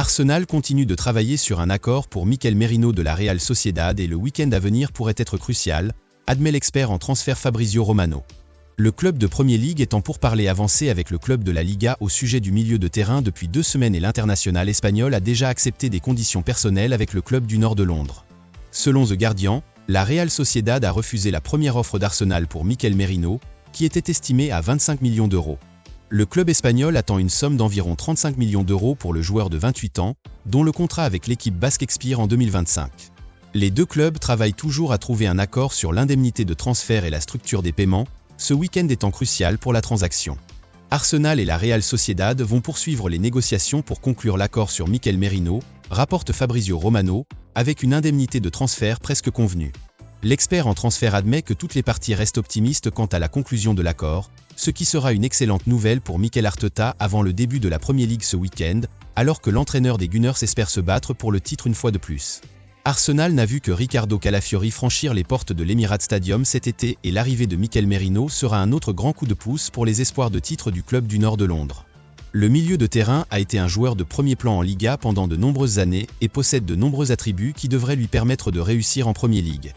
Arsenal continue de travailler sur un accord pour Mikel Merino de la Real Sociedad et le week-end à venir pourrait être crucial, admet l'expert en transfert Fabrizio Romano. Le club de Premier League est en pourparlers avancés avec le club de la Liga au sujet du milieu de terrain depuis 2 semaines et l'international espagnol a déjà accepté des conditions personnelles avec le club du nord de Londres. Selon The Guardian, la Real Sociedad a refusé la première offre d'Arsenal pour Mikel Merino, qui était estimée à 25 millions d'euros. Le club espagnol attend une somme d'environ 35 millions d'euros pour le joueur de 28 ans, dont le contrat avec l'équipe basque expire en 2025. Les deux clubs travaillent toujours à trouver un accord sur l'indemnité de transfert et la structure des paiements, ce week-end étant crucial pour la transaction. Arsenal et la Real Sociedad vont poursuivre les négociations pour conclure l'accord sur Mikel Merino, rapporte Fabrizio Romano, avec une indemnité de transfert presque convenue. L'expert en transfert admet que toutes les parties restent optimistes quant à la conclusion de l'accord, ce qui sera une excellente nouvelle pour Mikel Arteta avant le début de la Premier League ce week-end, alors que l'entraîneur des Gunners espère se battre pour le titre une fois de plus. Arsenal n'a vu que Ricardo Calafiori franchir les portes de l'Emirates Stadium cet été et l'arrivée de Mikel Merino sera un autre grand coup de pouce pour les espoirs de titre du club du nord de Londres. Le milieu de terrain a été un joueur de premier plan en Liga pendant de nombreuses années et possède de nombreux attributs qui devraient lui permettre de réussir en Premier League.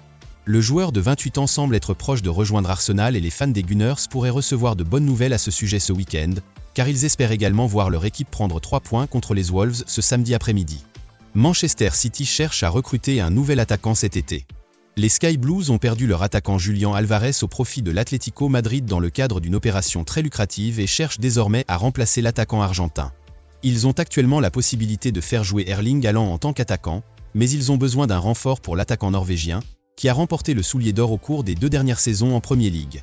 Le joueur de 28 ans semble être proche de rejoindre Arsenal et les fans des Gunners pourraient recevoir de bonnes nouvelles à ce sujet ce week-end, car ils espèrent également voir leur équipe prendre 3 points contre les Wolves ce samedi après-midi. Manchester City cherche à recruter un nouvel attaquant cet été. Les Sky Blues ont perdu leur attaquant Julian Alvarez au profit de l'Atlético Madrid dans le cadre d'une opération très lucrative et cherchent désormais à remplacer l'attaquant argentin. Ils ont actuellement la possibilité de faire jouer Erling Haaland en tant qu'attaquant, mais ils ont besoin d'un renfort pour l'attaquant norvégien, qui a remporté le soulier d'or au cours des 2 dernières saisons en Premier League.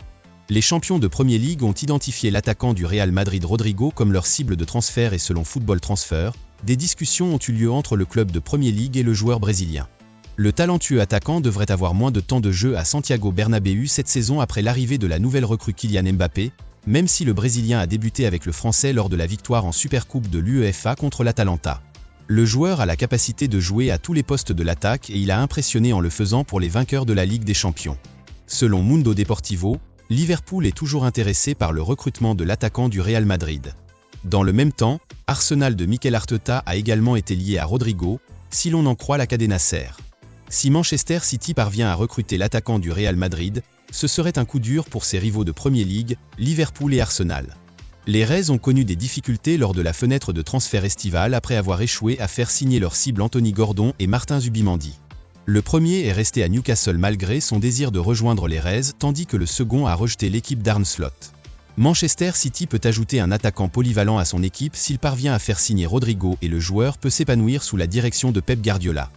Les champions de Premier League ont identifié l'attaquant du Real Madrid Rodrigo comme leur cible de transfert et selon Football Transfer, des discussions ont eu lieu entre le club de Premier League et le joueur brésilien. Le talentueux attaquant devrait avoir moins de temps de jeu à Santiago Bernabéu cette saison après l'arrivée de la nouvelle recrue Kylian Mbappé, même si le Brésilien a débuté avec le Français lors de la victoire en Supercoupe de l'UEFA contre l'Atalanta. Le joueur a la capacité de jouer à tous les postes de l'attaque et il a impressionné en le faisant pour les vainqueurs de la Ligue des Champions. Selon Mundo Deportivo, Liverpool est toujours intéressé par le recrutement de l'attaquant du Real Madrid. Dans le même temps, Arsenal de Mikel Arteta a également été lié à Rodrigo, si l'on en croit la Cadena Ser. Si Manchester City parvient à recruter l'attaquant du Real Madrid, ce serait un coup dur pour ses rivaux de Premier League, Liverpool et Arsenal. Les Reds ont connu des difficultés lors de la fenêtre de transfert estivale après avoir échoué à faire signer leurs cibles Anthony Gordon et Martin Zubimendi. Le premier est resté à Newcastle malgré son désir de rejoindre les Reds tandis que le second a rejeté l'équipe d'Arne Slot. Manchester City peut ajouter un attaquant polyvalent à son équipe s'il parvient à faire signer Rodrigo et le joueur peut s'épanouir sous la direction de Pep Guardiola.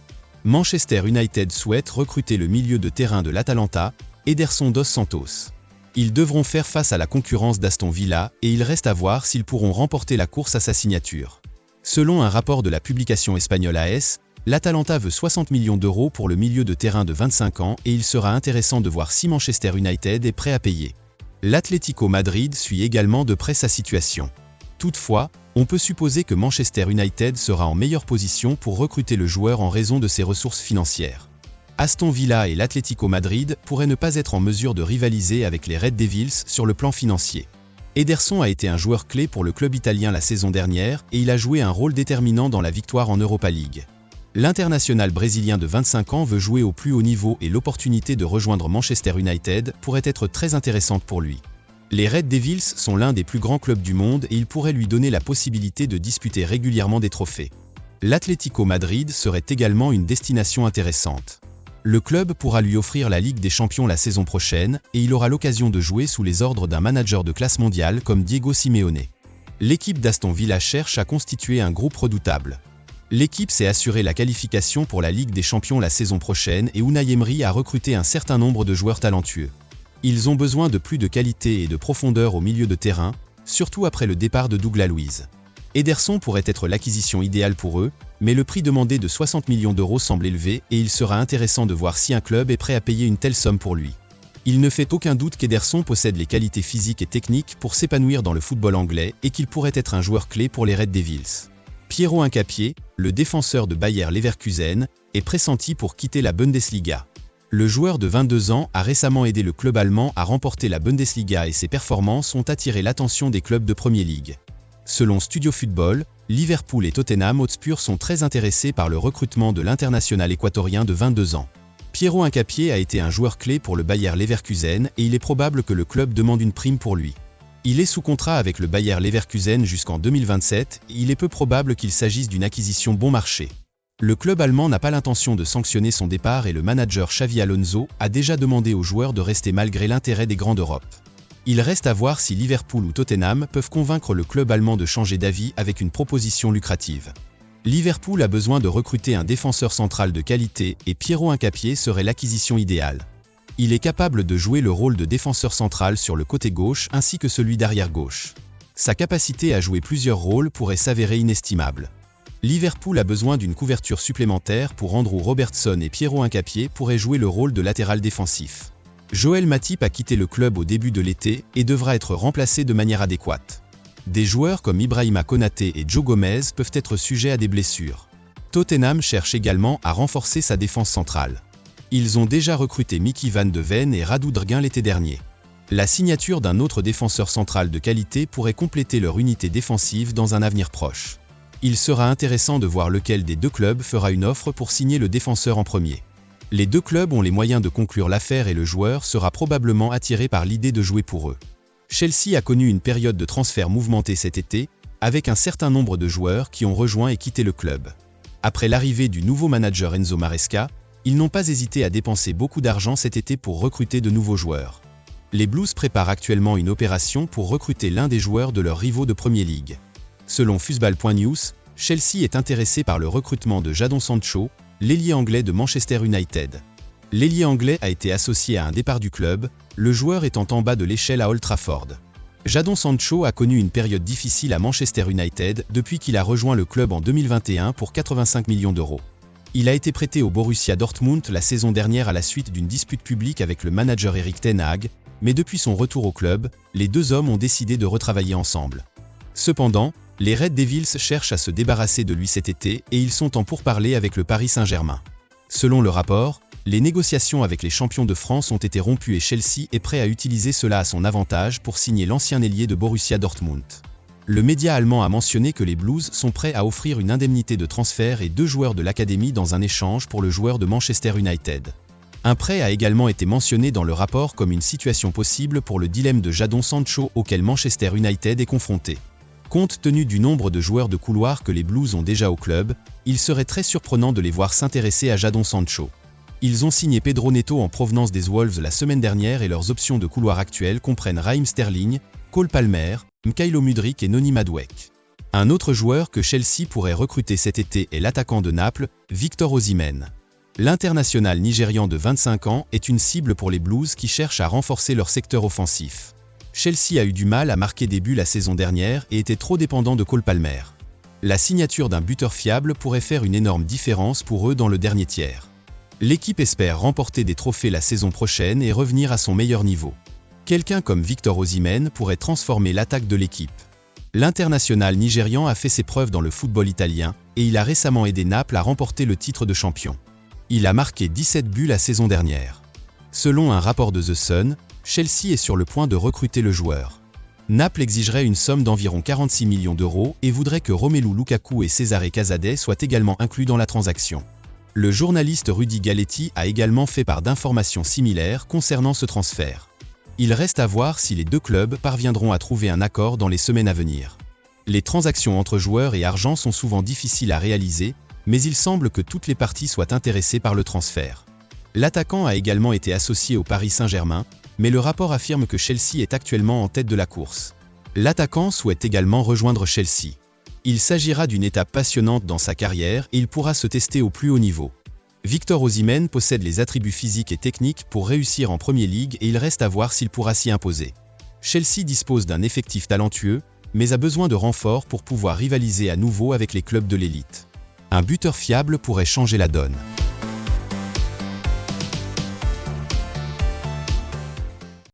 Manchester United souhaite recruter le milieu de terrain de l'Atalanta, Ederson dos Santos. Ils devront faire face à la concurrence d'Aston Villa et il reste à voir s'ils pourront remporter la course à sa signature. Selon un rapport de la publication espagnole AS, l'Atalanta veut 60 millions d'euros pour le milieu de terrain de 25 ans et il sera intéressant de voir si Manchester United est prêt à payer. L'Atlético Madrid suit également de près sa situation. Toutefois, on peut supposer que Manchester United sera en meilleure position pour recruter le joueur en raison de ses ressources financières. Aston Villa et l'Atlético Madrid pourraient ne pas être en mesure de rivaliser avec les Red Devils sur le plan financier. Ederson a été un joueur clé pour le club italien la saison dernière et il a joué un rôle déterminant dans la victoire en Europa League. L'international brésilien de 25 ans veut jouer au plus haut niveau et l'opportunité de rejoindre Manchester United pourrait être très intéressante pour lui. Les Red Devils sont l'un des plus grands clubs du monde et il pourrait lui donner la possibilité de disputer régulièrement des trophées. L'Atlético Madrid serait également une destination intéressante. Le club pourra lui offrir la Ligue des Champions la saison prochaine et il aura l'occasion de jouer sous les ordres d'un manager de classe mondiale comme Diego Simeone. L'équipe d'Aston Villa cherche à constituer un groupe redoutable. L'équipe s'est assuré la qualification pour la Ligue des Champions la saison prochaine et Unai Emery a recruté un certain nombre de joueurs talentueux. Ils ont besoin de plus de qualité et de profondeur au milieu de terrain, surtout après le départ de Douglas Luiz. Ederson pourrait être l'acquisition idéale pour eux, mais le prix demandé de 60 millions d'euros semble élevé et il sera intéressant de voir si un club est prêt à payer une telle somme pour lui. Il ne fait aucun doute qu'Ederson possède les qualités physiques et techniques pour s'épanouir dans le football anglais et qu'il pourrait être un joueur clé pour les Red Devils. Piero Hincapié, le défenseur de Bayer Leverkusen, est pressenti pour quitter la Bundesliga. Le joueur de 22 ans a récemment aidé le club allemand à remporter la Bundesliga et ses performances ont attiré l'attention des clubs de Premier League. Selon Studio Football, Liverpool et Tottenham Hotspur sont très intéressés par le recrutement de l'international équatorien de 22 ans. Pierro Hincapié a été un joueur clé pour le Bayer Leverkusen et il est probable que le club demande une prime pour lui. Il est sous contrat avec le Bayer Leverkusen jusqu'en 2027 et il est peu probable qu'il s'agisse d'une acquisition bon marché. Le club allemand n'a pas l'intention de sanctionner son départ et le manager Xavi Alonso a déjà demandé aux joueurs de rester malgré l'intérêt des grands d'Europe. Il reste à voir si Liverpool ou Tottenham peuvent convaincre le club allemand de changer d'avis avec une proposition lucrative. Liverpool a besoin de recruter un défenseur central de qualité et Pierro Hincapié serait l'acquisition idéale. Il est capable de jouer le rôle de défenseur central sur le côté gauche ainsi que celui d'arrière gauche. Sa capacité à jouer plusieurs rôles pourrait s'avérer inestimable. Liverpool a besoin d'une couverture supplémentaire pour Andrew Robertson et Pierro Hincapié pourraient jouer le rôle de latéral défensif. Joël Matip a quitté le club au début de l'été et devra être remplacé de manière adéquate. Des joueurs comme Ibrahima Konaté et Joe Gomez peuvent être sujets à des blessures. Tottenham cherche également à renforcer sa défense centrale. Ils ont déjà recruté Mickey Van de Ven et Radu Drguin l'été dernier. La signature d'un autre défenseur central de qualité pourrait compléter leur unité défensive dans un avenir proche. Il sera intéressant de voir lequel des deux clubs fera une offre pour signer le défenseur en premier. Les deux clubs ont les moyens de conclure l'affaire et le joueur sera probablement attiré par l'idée de jouer pour eux. Chelsea a connu une période de transfert mouvementée cet été, avec un certain nombre de joueurs qui ont rejoint et quitté le club. Après l'arrivée du nouveau manager Enzo Maresca, ils n'ont pas hésité à dépenser beaucoup d'argent cet été pour recruter de nouveaux joueurs. Les Blues préparent actuellement une opération pour recruter l'un des joueurs de leurs rivaux de Premier League. Selon Fussball.news, Chelsea est intéressé par le recrutement de Jadon Sancho, l'ailier anglais de Manchester United. L'ailier anglais a été associé à un départ du club, le joueur étant en bas de l'échelle à Old Trafford. Jadon Sancho a connu une période difficile à Manchester United depuis qu'il a rejoint le club en 2021 pour 85 millions d'euros. Il a été prêté au Borussia Dortmund la saison dernière à la suite d'une dispute publique avec le manager Erik ten Hag, mais depuis son retour au club, les deux hommes ont décidé de retravailler ensemble. Cependant, les Red Devils cherchent à se débarrasser de lui cet été et ils sont en pourparlers avec le Paris Saint-Germain. Selon le rapport, les négociations avec les champions de France ont été rompues et Chelsea est prêt à utiliser cela à son avantage pour signer l'ancien ailier de Borussia Dortmund. Le média allemand a mentionné que les Blues sont prêts à offrir une indemnité de transfert et 2 joueurs de l'académie dans un échange pour le joueur de Manchester United. Un prêt a également été mentionné dans le rapport comme une situation possible pour le dilemme de Jadon Sancho auquel Manchester United est confronté. Compte tenu du nombre de joueurs de couloir que les Blues ont déjà au club, il serait très surprenant de les voir s'intéresser à Jadon Sancho. Ils ont signé Pedro Neto en provenance des Wolves la semaine dernière et leurs options de couloir actuelles comprennent Raheem Sterling, Cole Palmer, Mykhailo Mudryk et Noni Madueke. Un autre joueur que Chelsea pourrait recruter cet été est l'attaquant de Naples, Victor Osimhen. L'international nigérian de 25 ans est une cible pour les Blues qui cherchent à renforcer leur secteur offensif. Chelsea a eu du mal à marquer des buts la saison dernière et était trop dépendant de Cole Palmer. La signature d'un buteur fiable pourrait faire une énorme différence pour eux dans le dernier tiers. L'équipe espère remporter des trophées la saison prochaine et revenir à son meilleur niveau. Quelqu'un comme Victor Osimhen pourrait transformer l'attaque de l'équipe. L'international nigérian a fait ses preuves dans le football italien et il a récemment aidé Naples à remporter le titre de champion. Il a marqué 17 buts la saison dernière. Selon un rapport de The Sun, Chelsea est sur le point de recruter le joueur. Naples exigerait une somme d'environ 46 millions d'euros et voudrait que Romelu Lukaku et Cesare Casadei soient également inclus dans la transaction. Le journaliste Rudy Galletti a également fait part d'informations similaires concernant ce transfert. Il reste à voir si les deux clubs parviendront à trouver un accord dans les semaines à venir. Les transactions entre joueurs et argent sont souvent difficiles à réaliser, mais il semble que toutes les parties soient intéressées par le transfert. L'attaquant a également été associé au Paris Saint-Germain, mais le rapport affirme que Chelsea est actuellement en tête de la course. L'attaquant souhaite également rejoindre Chelsea. Il s'agira d'une étape passionnante dans sa carrière et il pourra se tester au plus haut niveau. Victor Osimhen possède les attributs physiques et techniques pour réussir en Premier League et il reste à voir s'il pourra s'y imposer. Chelsea dispose d'un effectif talentueux, mais a besoin de renforts pour pouvoir rivaliser à nouveau avec les clubs de l'élite. Un buteur fiable pourrait changer la donne.